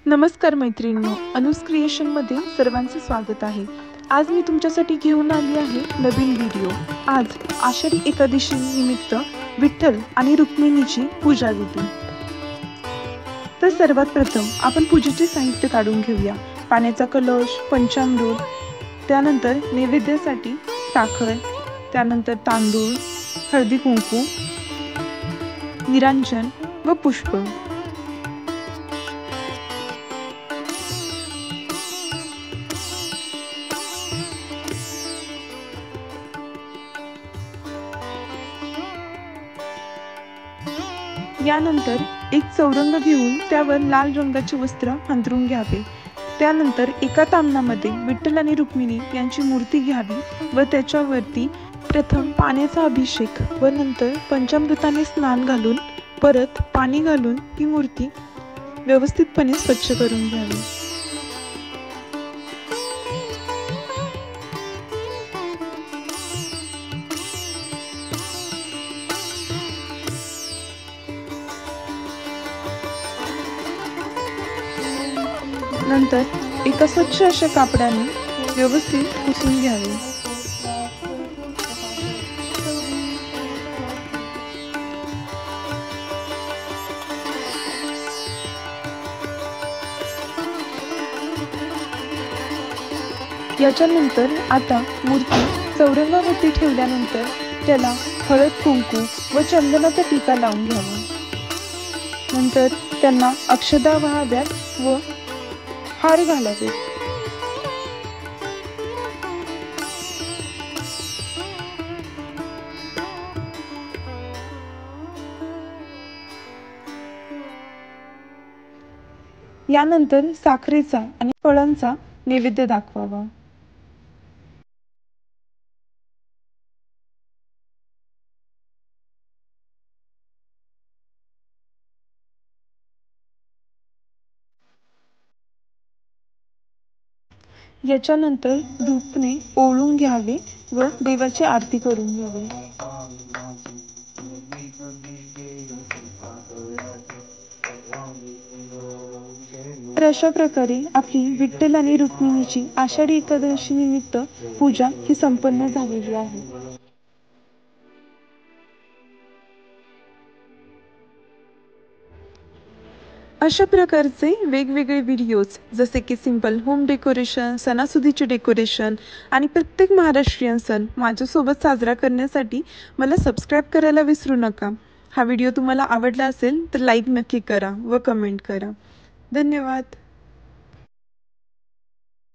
नमस्कार मैत्रिणींनो, अनुस क्रिएशनमध्ये सर्वांचे स्वागत आहे। आज मी तुमच्यासाठी घेऊन आली आहे नवीन व्हिडिओ। आज आषाढी एकादशी निमित्त विठ्ठल आणि रुक्मिणीची पूजा विधी। तर सर्वात प्रथम आपण पूजेचे साहित्य काढून घेऊया। पाण्याचा कलश, पंचामृत, त्यानंतर नैवेद्यासाठी साखर, त्यानंतर तांदूळ, हळदी कुंकू, निरांजन व पुष्प। यानंतर एक चौरंग घेऊन त्यावर लाल रंगाचे वस्त्र अंथरून घ्यावे। त्यानंतर एका ताम्हणामध्ये विठ्ठल आणि रुक्मिणी यांची मूर्ती घ्यावी व त्याच्यावरती प्रथम पाण्याचा अभिषेक व नंतर पंचामृताने स्नान घालून परत पाणी घालून ही मूर्ती व्यवस्थितपणे स्वच्छ करून घ्यावी। नंतर एका स्वच्छ अशा कापडाने व्यवस्थित पुसून घ्यावे। याच्यानंतर आता मूर्ती चौरंगावरती ठेवल्यानंतर त्याला हळद कुंकू व चंदनाचा टिका लावून घ्यावा। नंतर त्यांना अक्षदा वाहाव्यात व हार घालावे। यानंतर साखरेचा आणि फळांचा नैवेद्य दाखवावा। याच्यानंतर धूपने ओवाळून घ्यावे व देवाची आरती करून घ्यावी। तर अशा प्रकारे आपली विठ्ठल आणि रुक्मिणीची आषाढी एकादशी निमित्त पूजा ही संपन्न झालेली आहे। अशा प्रकारचे वेगवेगळे व्हिडिओज जसे की सिंपल होम डेकोरेशन, सणासुदीचे डेकोरेशन आणि प्रत्येक महाराष्ट्रीयन सण माझ्यासोबत साजरा करण्यासाठी मला सबस्क्राईब करायला विसरू नका। हा व्हिडिओ तुम्हाला आवडला असेल तर लाईक नक्की करा व कमेंट करा। धन्यवाद।